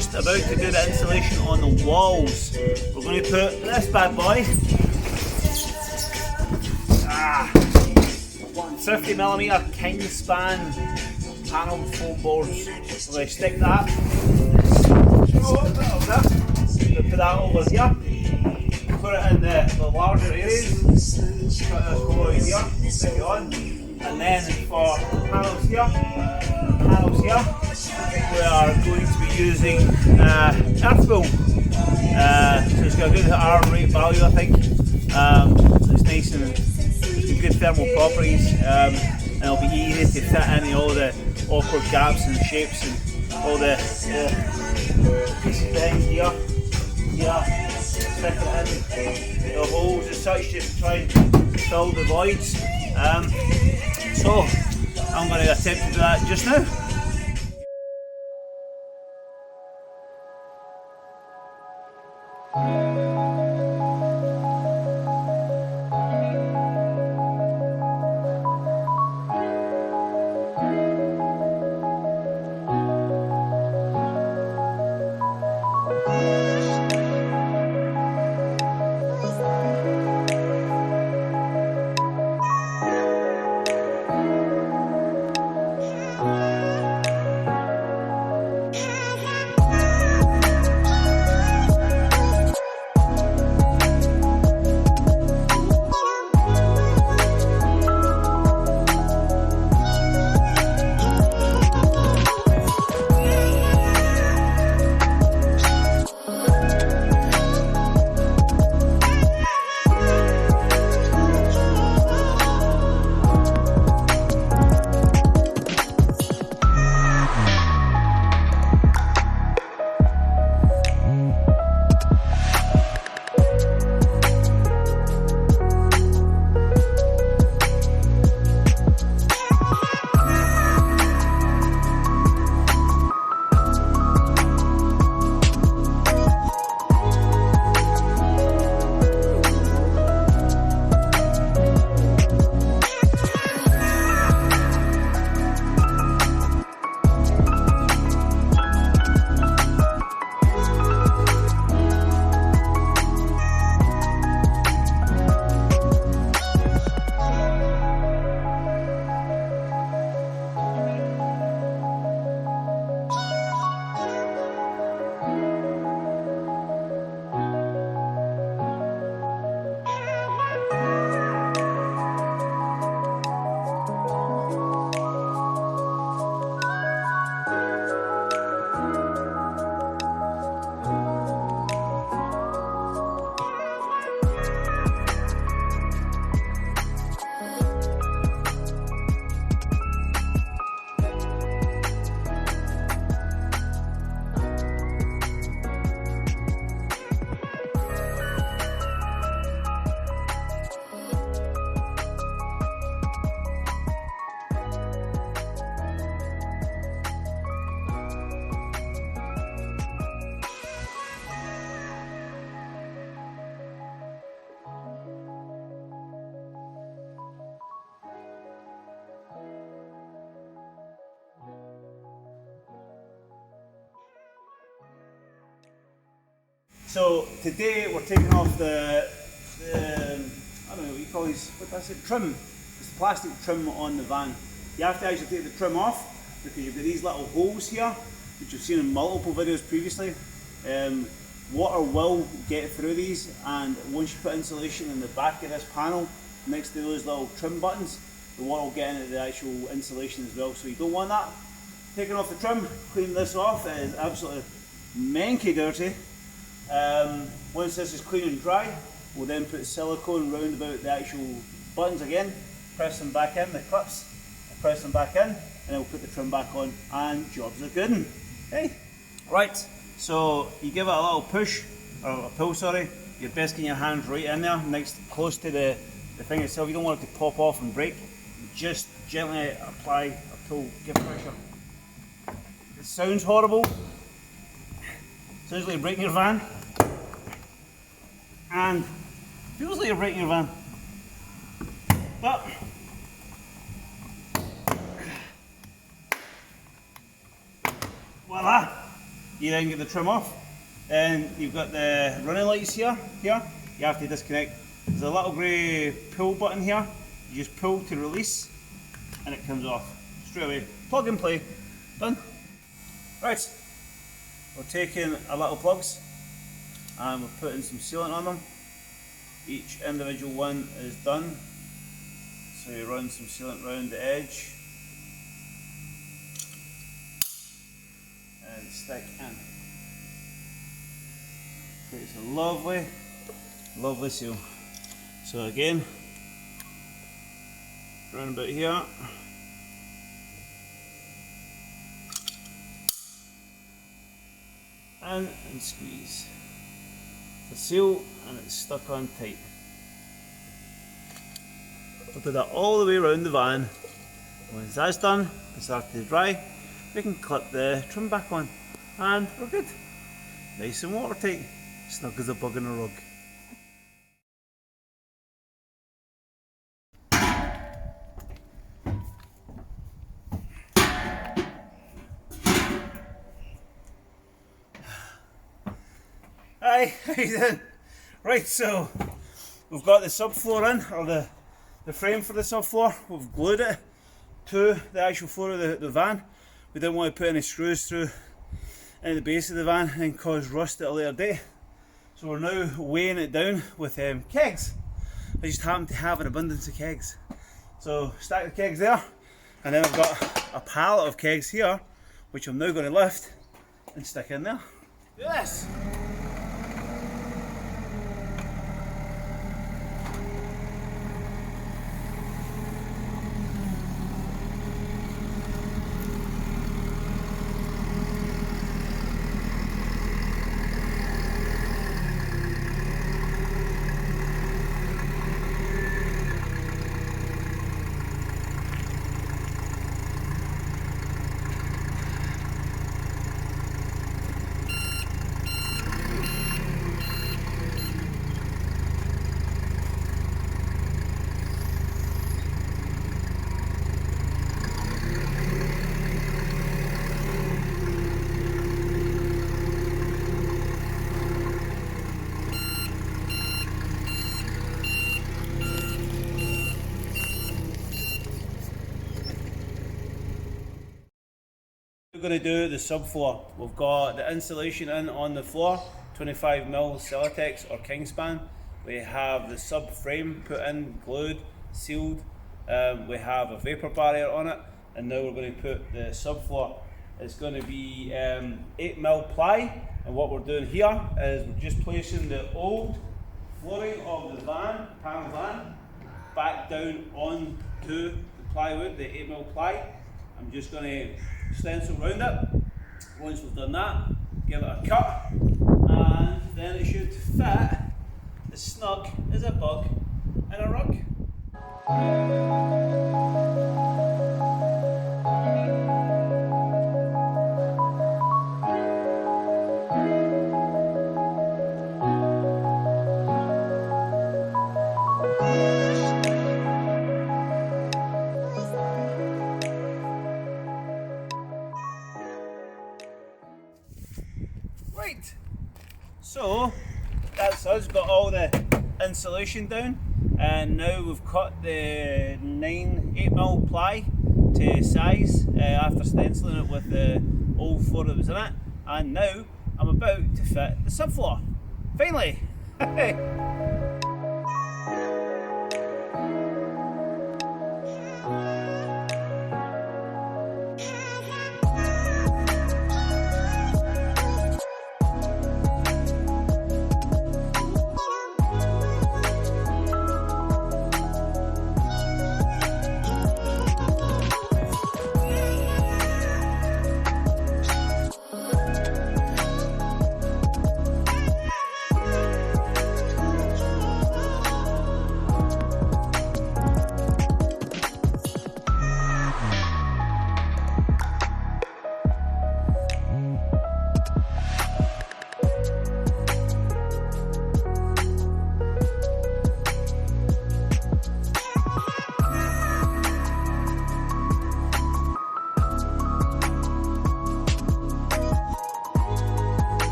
just about to do the insulation on the walls. We're going to put this bad boy, 50mm king span panel foam boards. We're going to stick that, put that over here, put it in the larger areas, put this over here, stick it on, and then for the panels here, we are going to be using earth foam. So it's got a good R rate value, I think. It's nice and it's good thermal properties, and it'll be easy to fit in all the awkward gaps and shapes and all the pieces behind here, stick it in the holes as such, just to try and fill the voids. So I'm going to attempt to do that just now. So today we're taking off the I don't know what you call these, trim. It's the plastic trim on the van. You have to actually take the trim off because you've got these little holes here, which you've seen in multiple videos previously. Water will get through these, and once you put insulation in the back of this panel next to those little trim buttons, the water will get into the actual insulation as well, so you don't want that. Taking off the trim, cleaning this off, it is absolutely manky dirty. Once this is clean and dry, we'll then put silicone round about the actual buttons again, press them back in, the clips, press them back in, and then we'll put the trim back on, and jobs are good. Hey, right, so you give it a little push, or a pull, sorry. You're best getting your hand right in there, close to the thing itself. You don't want it to pop off and break. Just gently apply a pull, give pressure. It sounds horrible. Sounds like you're breaking your van. And feels like you're breaking your van. But voila! you then get the trim off. Then you've got the running lights here. You have to disconnect. There's a little grey pull button here. You just pull to release and it comes off straight away. Plug and play. Done. Right, we're taking our little plugs and we're putting some sealant on them. Each individual one is done. So you run some sealant round the edge and stick in. Creates a lovely, lovely seal. So again, round about here. And squeeze. The seal and it's stuck on tight. We'll do that all the way around the van. Once that's done, and started to dry, we can clip the trim back on and we're good. Nice and watertight, snug as a bug in a rug. Hi, how you doing? Right, so we've got the subfloor in, or the frame for the subfloor. We've glued it to the actual floor of the van. We didn't want to put any screws through into the base of the van and cause rust at a later date. So we're now weighing it down with kegs. I just happen to have an abundance of kegs. So stack the kegs there, and then I've got a pallet of kegs here, which I'm now going to lift and stick in there. Do this! We're going to do the subfloor. We've got the insulation in on the floor, 25mm Celotex or Kingspan. We have the sub frame put in, glued, sealed. We have a vapor barrier on it, and now we're going to put the subfloor. It's going to be 8mm ply, and what we're doing here is we're just placing the old flooring of the van, panel van, back down onto the plywood, the 8mm ply. I'm just going to stencil round it. Once we've done that, give it a cut, and then it should fit as snug as a bug in a rug. Right, so that's us, got all the insulation down, and now we've cut the 8mm ply to size after stenciling it with the old floor that was in it, and now I'm about to fit the subfloor. Finally!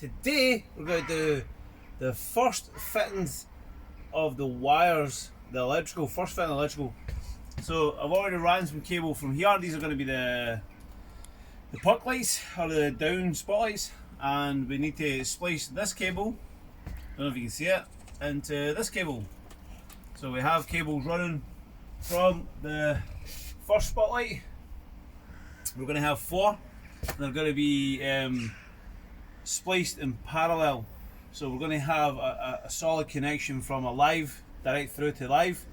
today we're going to do the first fittings of the wires, the electrical, first fitting electrical. So I've already ran some cable from here. These are going to be the puck lights, or the down spotlights, and we need to splice this cable, I don't know if you can see it, into this cable. So we have cables running from the first spotlight. We're going to have 4, and they're going to be spliced in parallel. So we're going to have a solid connection from a live, direct through to live,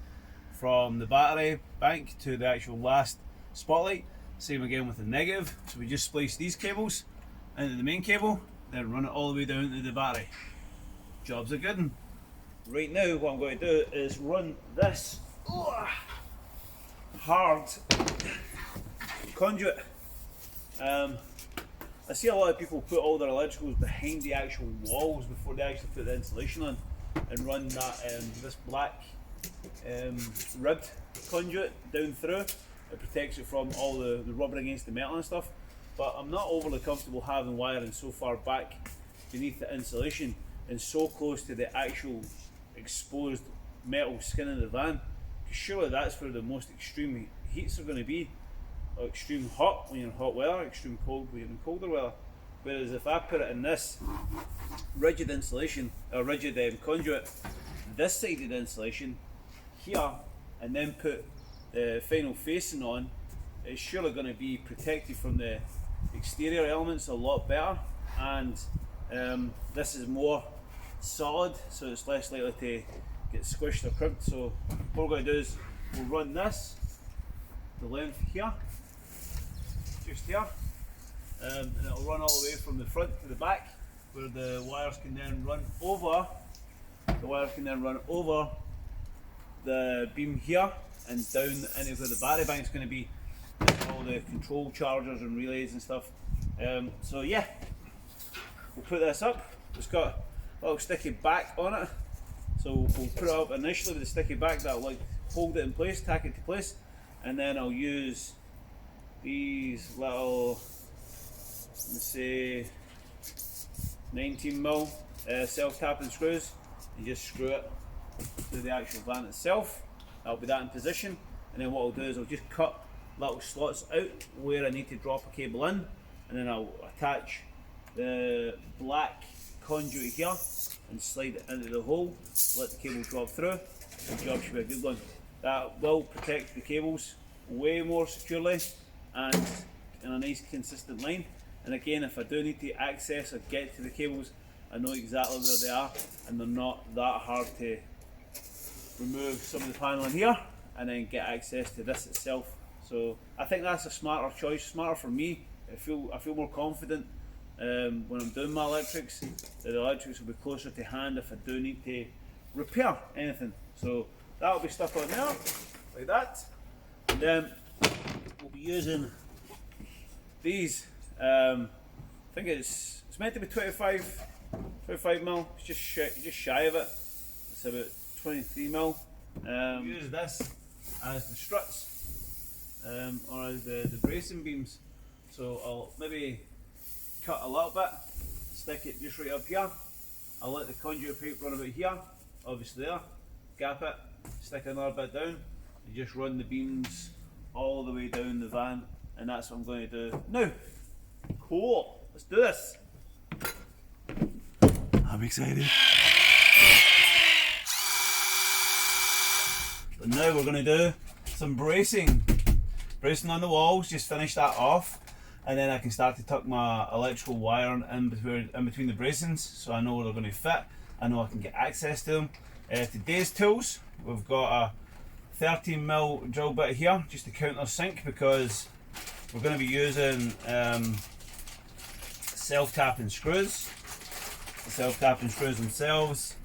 from the battery bank to the actual last spotlight. Same again with the negative. So we just splice these cables into the main cable, then run it all the way down to the battery. Job's a good one. Right now what I'm going to do is run this hard conduit. I see a lot of people put all their electricals behind the actual walls before they actually put the insulation on, and run that this black ribbed conduit down through. It protects it from all the rubbing against the metal and stuff, but I'm not overly comfortable having wiring so far back beneath the insulation and so close to the actual exposed metal skin of the van, because surely that's where the most extreme heats are going to be. Or extreme hot when you're in hot weather, extreme cold when you're in colder weather. Whereas if I put it in this rigid insulation, or rigid conduit, this side of the insulation here, and then put the final facing on, it's surely going to be protected from the exterior elements a lot better, and this is more solid, so it's less likely to get squished or crimped. So what we're going to do is we'll run this the length here, just here, and it'll run all the way from the front to the back, where the wires can then run over. The wires can then run over the beam here and down into where the battery bank is going to be, all the control chargers and relays and stuff. So yeah, we'll put this up. It's got a little sticky back on it, so we'll put it up initially with the sticky back that'll like hold it in place, tack it to place, and then I'll use these little, let me say, 19mm self-tapping screws, and just screw it to the actual van itself. That'll be that in position, and then what I'll do is I'll just cut little slots out where I need to drop a cable in, and then I'll attach the black conduit here and slide it into the hole, let the cable drop through. The job should be a good one. That will protect the cables way more securely and in a nice consistent line. And again, if I do need to access or get to the cables, I know exactly where they are, and they're not that hard to remove some of the paneling here and then get access to this itself. So I think that's a smarter choice, smarter for me. I feel more confident when I'm doing my electrics, that the electrics will be closer to hand if I do need to repair anything. So that'll be stuck on there, like that. And then we'll be using these. I think it's meant to be 25mm. It's just shy of it. It's about 23mm. Use this as the struts, or as the bracing beams. So I'll maybe cut a little bit, stick it just right up here. I'll let the conduit pipe run about here, obviously there, gap it, stick another bit down, and just run the beams all the way down the van, and that's what I'm going to do now. Cool, let's do this. I'm excited. But now we're going to do some bracing on the walls, just finish that off, and then I can start to tuck my electrical wire in between the bracings, so I know where they're going to fit. I know I can get access to them. Today's tools, we've got a 13mm drill bit here, just to countersink, because we're going to be using self-tapping screws. The self-tapping screws themselves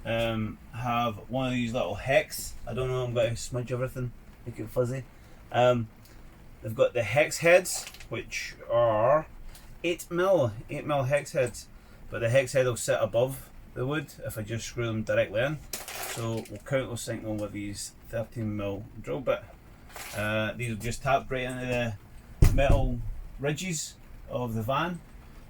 have one of these little hex. I don't know, I'm going to smudge everything, make it fuzzy. They've got the hex heads, which are 8mm hex heads, but the hex head will sit above the wood if I just screw them directly in. So we'll countersink them with these 13mm drill bit. These will just tap right into the metal ridges of the van,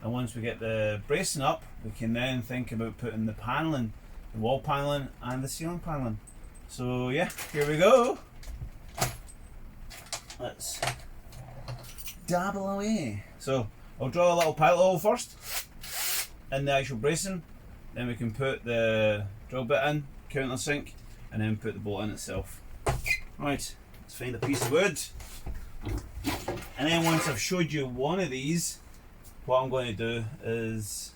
And once we get the bracing up, we can then think about putting the paneling, the wall paneling and the ceiling paneling. So yeah, here we go. Let's dabble away. So I'll draw a little pilot hole first in the actual bracing, then we can put the drill bit in, countersink, and then put the bolt in itself. Right, let's find a piece of wood. And then once I've showed you one of these, what I'm going to do is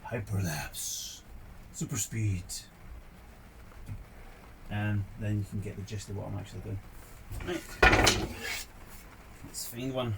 hyperlapse, super speed, and then you can get the gist of what I'm actually doing. Right, let's find one.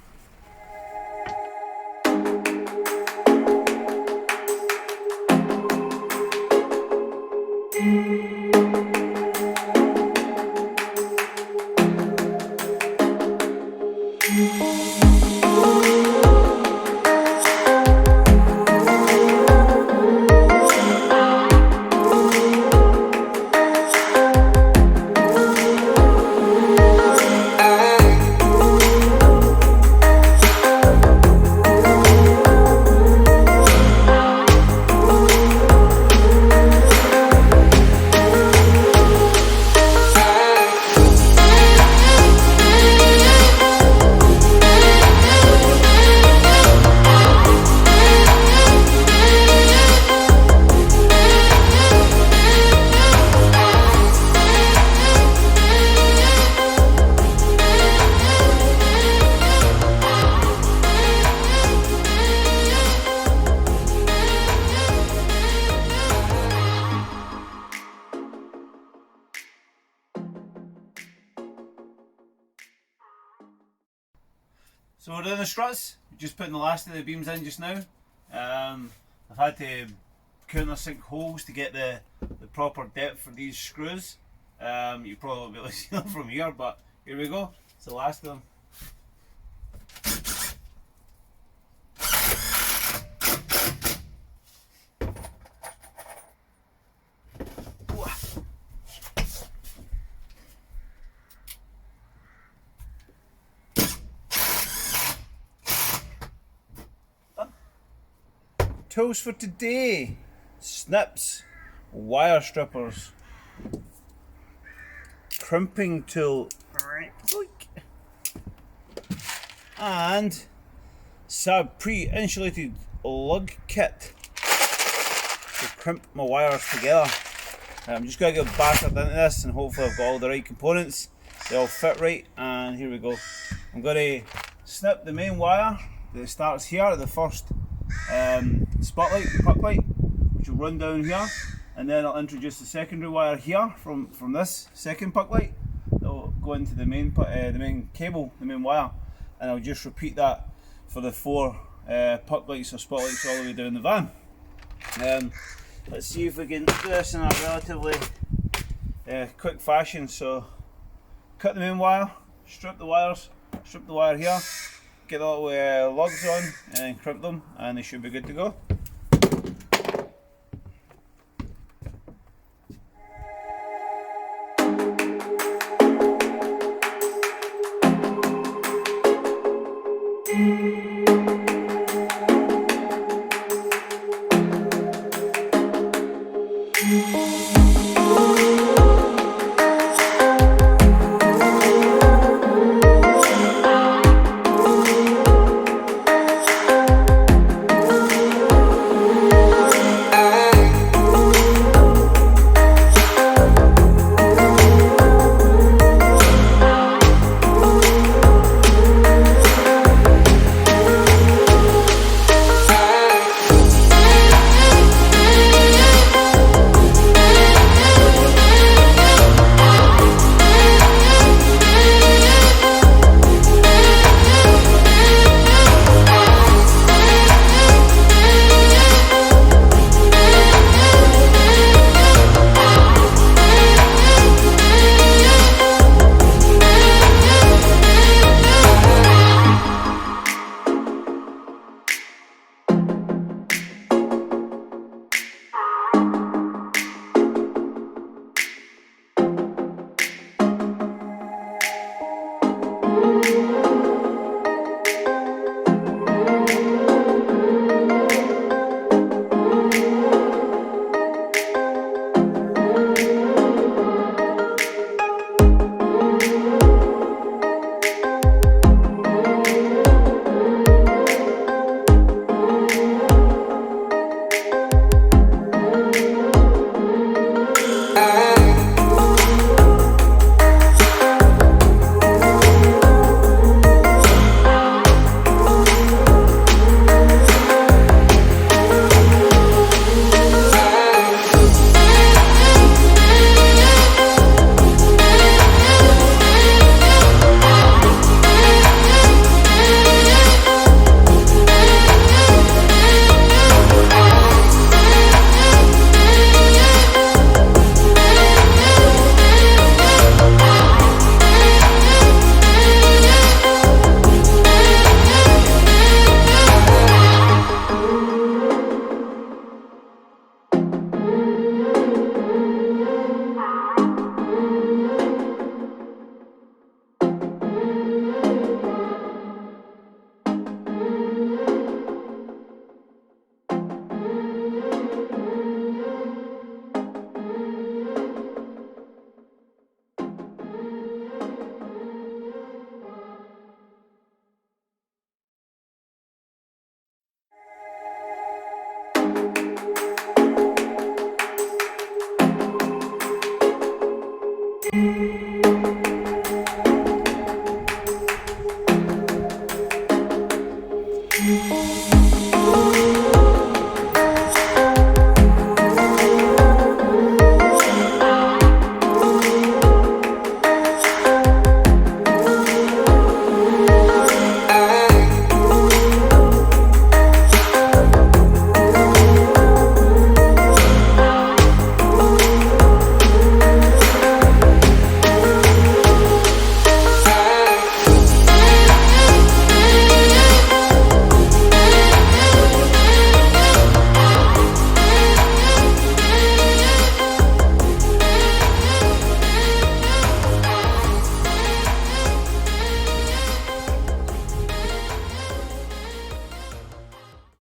So we're doing the struts, just putting the last of the beams in just now. I've had to countersink holes to get the proper depth for these screws. You probably won't be able to see them from here, but here we go, it's the last of them. Tools for today: snips, wire strippers, crimping tool, and Sab pre-insulated lug kit to crimp my wires together. I'm just going to get battered into this and hopefully I've got all the right components, they all fit right, and here we go. I'm going to snip the main wire that starts here at the first spotlight, puck light, which will run down here, and then I'll introduce the secondary wire here from this second puck light that will go into the main cable, the main wire, and I'll just repeat that for the 4 puck lights or spotlights all the way down the van. Let's see if we can do this in a relatively quick fashion. So cut the main wire, strip the wires, strip the wire here, get the little lugs on and crimp them, and they should be good to go.